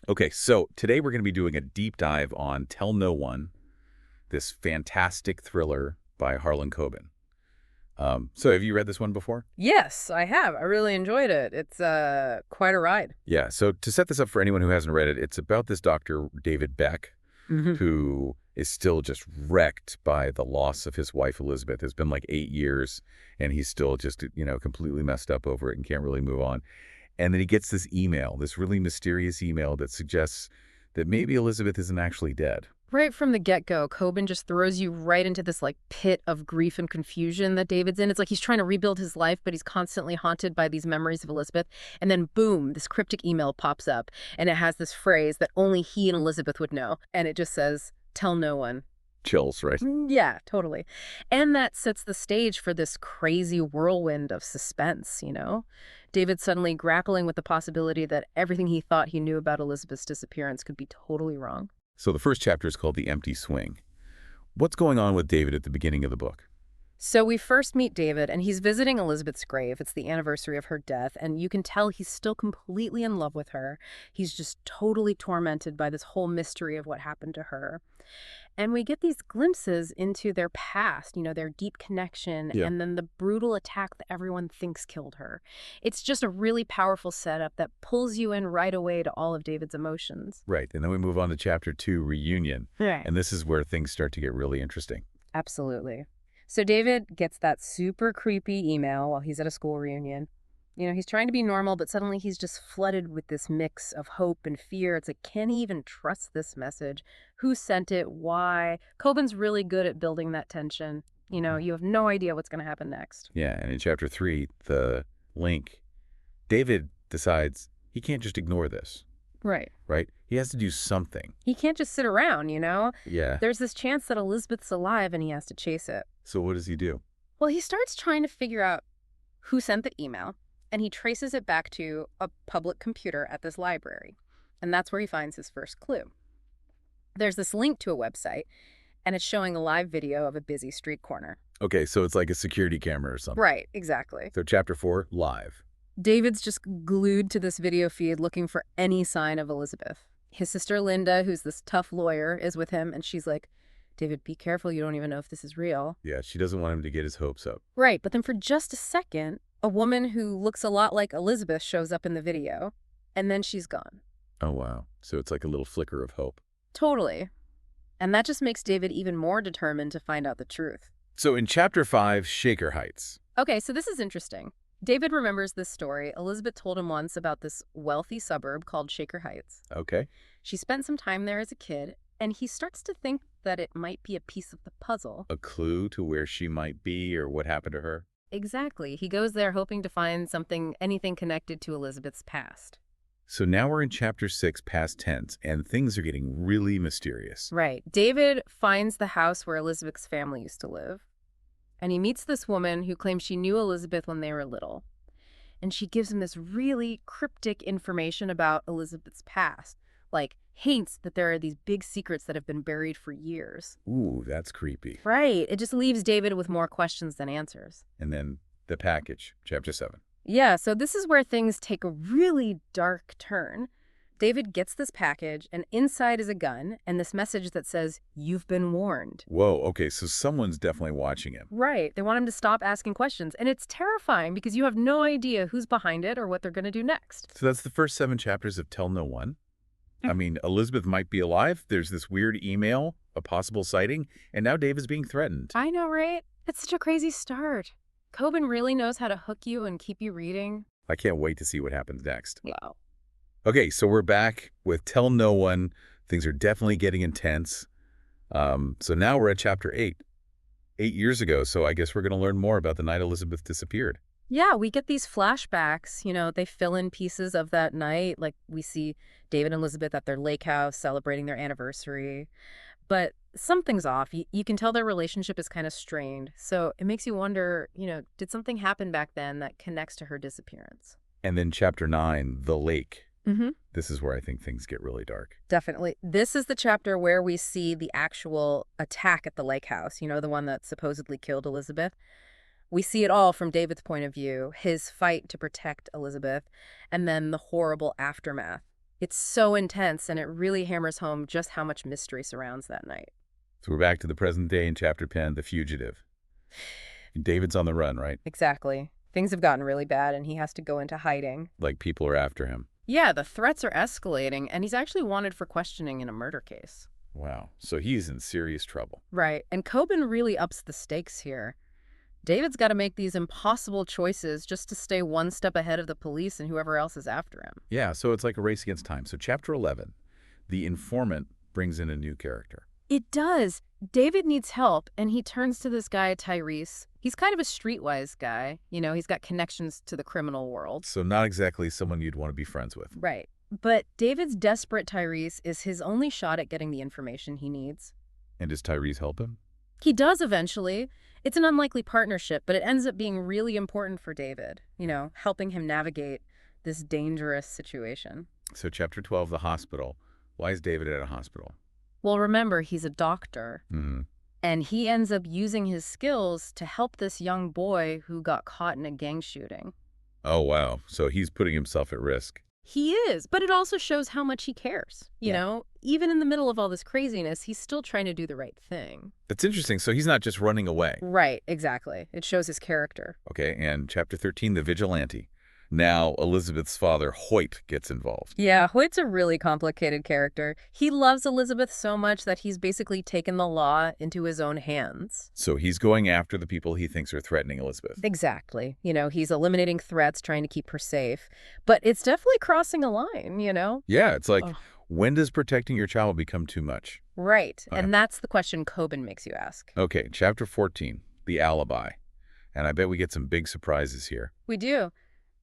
Okay, so today we're going to be doing a deep dive on Tell No One, this fantastic thriller by Harlan Coben. So have you read this one before? Yes, I have. I really enjoyed it. It's quite a ride. Yeah, so to set this up for anyone who hasn't read it, it's about this Dr. David Beck, Hmm. who is still just wrecked by the loss of his wife, Elizabeth. It's been like 8 years, and he's still just, completely messed up over it and can't really move on. And then he gets this email, this really mysterious email that suggests that maybe Elizabeth isn't actually dead. Right from the get-go, Coben just throws you right into this pit of grief and confusion that David's in. It's like he's trying to rebuild his life, but he's constantly haunted by these memories of Elizabeth. And then boom, this cryptic email pops up, and it has this phrase that only he and Elizabeth would know. And it just says, "Tell no one." Chills, right? Yeah, totally. And that sets the stage for this crazy whirlwind of suspense. David suddenly grappling with the possibility that everything he thought he knew about Elizabeth's disappearance could be totally wrong. So the first chapter is called The Empty Swing. What's going on with David at the beginning of the book? So we first meet David, and he's visiting Elizabeth's grave. It's the anniversary of her death, and you can tell he's still completely in love with her. He's just totally tormented by this whole mystery of what happened to her. And we get these glimpses into their past, their deep connection, Yeah. and then the brutal attack that everyone thinks killed her. It's just a really powerful setup that pulls you in right away to all of David's emotions. Right, and then we move on to chapter 2, Reunion. Right. And this is where things start to get really interesting. Absolutely. So David gets that super creepy email while he's at a school reunion. He's trying to be normal, but suddenly he's just flooded with this mix of hope and fear. It's like, can he even trust this message? Who sent it? Why? Coben's really good at building that tension. You have no idea what's going to happen next. Yeah, and in chapter 3, the link, David decides he can't just ignore this, Right. right? He has to do something. He can't just sit around. Yeah. There's this chance that Elizabeth's alive and he has to chase it. So what does he do? Well, he starts trying to figure out who sent the email, and he traces it back to a public computer at this library. And that's where he finds his first clue. There's this link to a website, and it's showing a live video of a busy street corner. Okay, so it's like a security camera or something. Right, exactly. So chapter 4, live. David's just glued to this video feed looking for any sign of Elizabeth. His sister Linda, who's this tough lawyer, is with him, and she's like, "David, be careful. You don't even know if this is real." Yeah, she doesn't want him to get his hopes up. Right, but then for just a second, a woman who looks a lot like Elizabeth shows up in the video, and then she's gone. Oh, wow. So it's like a little flicker of hope. Totally. And that just makes David even more determined to find out the truth. So in chapter 5, Shaker Heights. Okay, so this is interesting. David remembers this story. Elizabeth told him once about this wealthy suburb called Shaker Heights. Okay. She spent some time there as a kid, and he starts to think that it might be a piece of the puzzle. A clue to where she might be or what happened to her? Exactly. He goes there hoping to find anything connected to Elizabeth's past. So now we're in chapter 6, past tense, and things are getting really mysterious. Right. David finds the house where Elizabeth's family used to live, and he meets this woman who claims she knew Elizabeth when they were little. And she gives him this really cryptic information about Elizabeth's past, like hints that there are these big secrets that have been buried for years. Ooh, that's creepy. Right. It just leaves David with more questions than answers. And then the package, chapter 7. Yeah, so this is where things take a really dark turn. David gets this package, and inside is a gun and this message that says, "You've been warned." Whoa, okay, so someone's definitely watching him. Right. They want him to stop asking questions. And it's terrifying because you have no idea who's behind it or what they're going to do next. So that's the first 7 chapters of Tell No One. I mean, Elizabeth might be alive. There's this weird email, a possible sighting, and now Dave is being threatened. I know, right? It's such a crazy start. Coben really knows how to hook you and keep you reading. I can't wait to see what happens next. Wow. Okay, so we're back with Tell No One. Things are definitely getting intense. So now we're at chapter 8. 8 years ago, so I guess we're going to learn more about the night Elizabeth disappeared. Yeah, we get these flashbacks. They fill in pieces of that night. Like we see David and Elizabeth at their lake house celebrating their anniversary. But something's off. You can tell their relationship is kind of strained. So it makes you wonder, did something happen back then that connects to her disappearance? And then chapter 9, The Lake. Mm-hmm. This is where I think things get really dark. Definitely. This is the chapter where we see the actual attack at the lake house, the one that supposedly killed Elizabeth. We see it all from David's point of view, his fight to protect Elizabeth, and then the horrible aftermath. It's so intense, and it really hammers home just how much mystery surrounds that night. So we're back to the present day in Chapter 10, The Fugitive. And David's on the run, right? Exactly. Things have gotten really bad, and he has to go into hiding. Like people are after him. Yeah, the threats are escalating, and he's actually wanted for questioning in a murder case. Wow. So he's in serious trouble. Right, and Coben really ups the stakes here. David's got to make these impossible choices just to stay one step ahead of the police and whoever else is after him. Yeah, so it's like a race against time. So Chapter 11, The Informant brings in a new character. It does. David needs help, and he turns to this guy, Tyrese. He's kind of a streetwise guy. You know, he's got connections to the criminal world. So not exactly someone you'd want to be friends with. Right. But David's desperate Tyrese is his only shot at getting the information he needs. And does Tyrese help him? He does eventually. It's an unlikely partnership, but it ends up being really important for David, you know, helping him navigate this dangerous situation. So Chapter 12, The Hospital. Why is David at a hospital? Well, remember, he's a doctor, Mm-hmm. and he ends up using his skills to help this young boy who got caught in a gang shooting. Oh, wow. So he's putting himself at risk. He is, but it also shows how much he cares. You know, even in the middle of all this craziness, he's still trying to do the right thing. That's interesting. So he's not just running away. Right, exactly. It shows his character. Okay, and Chapter 13, The Vigilante. Now Elizabeth's father, Hoyt, gets involved. Yeah, Hoyt's a really complicated character. He loves Elizabeth so much that he's basically taken the law into his own hands. So he's going after the people he thinks are threatening Elizabeth. Exactly. You know, he's eliminating threats, trying to keep her safe. But it's definitely crossing a line, you know? Yeah, it's like, Ugh. when does protecting your child become too much? Right. Okay. And that's the question Coben makes you ask. Okay, Chapter 14, The Alibi. And I bet we get some big surprises here. We do.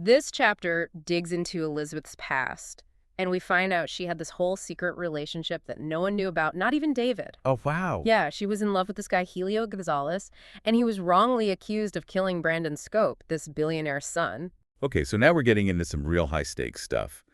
This chapter digs into Elizabeth's past, and we find out she had this whole secret relationship that no one knew about, not even David. Oh, wow. Yeah, she was in love with this guy, Helio Gonzalez, and he was wrongly accused of killing Brandon Scope, this billionaire's son. Okay, so now we're getting into some real high-stakes stuff.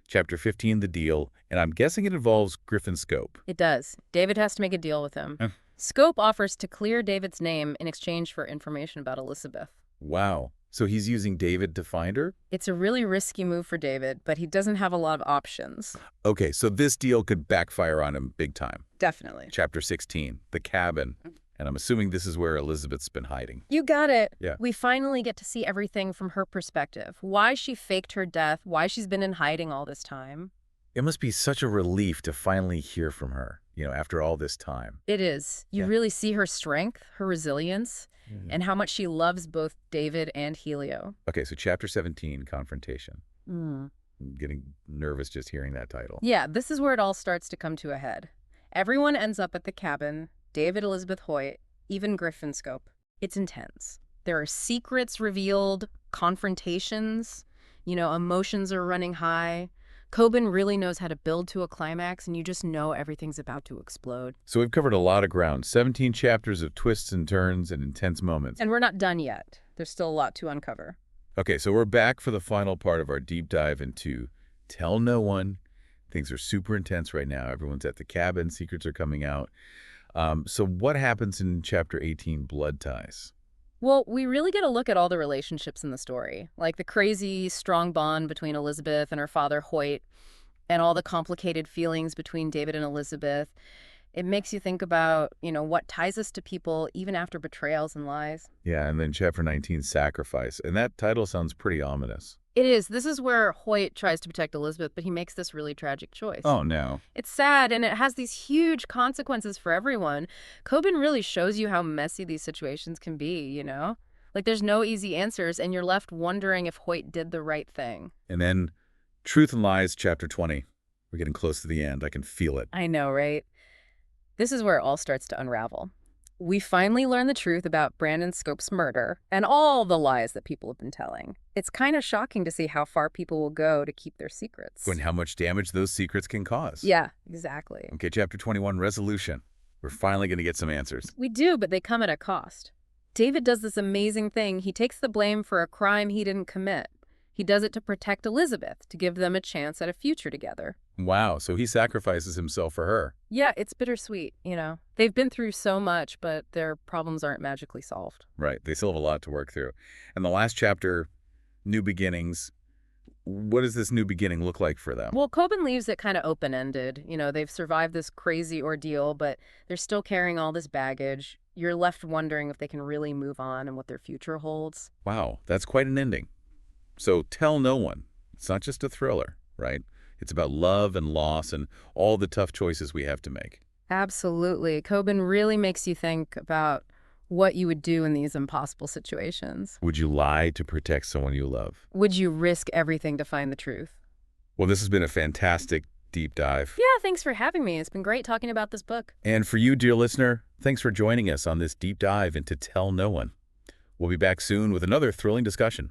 Chapter 15, The Deal, and I'm guessing it involves Griffin Scope. It does. David has to make a deal with him. Scope offers to clear David's name in exchange for information about Elizabeth. Wow. So he's using David to find her? It's a really risky move for David, but he doesn't have a lot of options. Okay, so this deal could backfire on him big time. Definitely. Chapter 16, The Cabin. And I'm assuming this is where Elizabeth's been hiding. You got it. Yeah. We finally get to see everything from her perspective. Why she faked her death, why she's been in hiding all this time. It must be such a relief to finally hear from her, after all this time. It is. You really see her strength, her resilience, and how much she loves both David and Helio. Okay, so Chapter 17, Confrontation. Mm. I'm getting nervous just hearing that title. Yeah, this is where it all starts to come to a head. Everyone ends up at the cabin, David, Elizabeth, Hoyt, even Griffin Scope. It's intense. There are secrets revealed, confrontations, emotions are running high. Coben really knows how to build to a climax, and you just know everything's about to explode. So we've covered a lot of ground, 17 chapters of twists and turns and intense moments. And we're not done yet. There's still a lot to uncover. Okay, so we're back for the final part of our deep dive into Tell No One. Things are super intense right now. Everyone's at the cabin. Secrets are coming out. So what happens in Chapter 18, Blood Ties? Well, we really get a look at all the relationships in the story, like the crazy, strong bond between Elizabeth and her father, Hoyt, and all the complicated feelings between David and Elizabeth. It makes you think about, what ties us to people even after betrayals and lies. Yeah, and then Chapter 19, Sacrifice. And that title sounds pretty ominous. It is. This is where Hoyt tries to protect Elizabeth, but he makes this really tragic choice. Oh, no. It's sad, and it has these huge consequences for everyone. Coben really shows you how messy these situations can be, Like, there's no easy answers, and you're left wondering if Hoyt did the right thing. And then Truth and Lies, Chapter 20. We're getting close to the end. I can feel it. I know, right? This is where it all starts to unravel. We finally learn the truth about Brandon Scope's murder and all the lies that people have been telling. It's kind of shocking to see how far people will go to keep their secrets. And how much damage those secrets can cause. Yeah, exactly. Okay, Chapter 21, Resolution. We're finally going to get some answers. We do, but they come at a cost. David does this amazing thing. He takes the blame for a crime he didn't commit. He does it to protect Elizabeth, to give them a chance at a future together. Wow, so he sacrifices himself for her. Yeah, it's bittersweet, They've been through so much, but their problems aren't magically solved. Right, they still have a lot to work through. And the last chapter, New Beginnings, what does this new beginning look like for them? Well, Coben leaves it kind of open-ended. They've survived this crazy ordeal, but they're still carrying all this baggage. You're left wondering if they can really move on and what their future holds. Wow, that's quite an ending. So Tell No One. It's not just a thriller, right? It's about love and loss and all the tough choices we have to make. Absolutely. Coben really makes you think about what you would do in these impossible situations. Would you lie to protect someone you love? Would you risk everything to find the truth? Well, this has been a fantastic deep dive. Yeah, thanks for having me. It's been great talking about this book. And for you, dear listener, thanks for joining us on this deep dive into Tell No One. We'll be back soon with another thrilling discussion.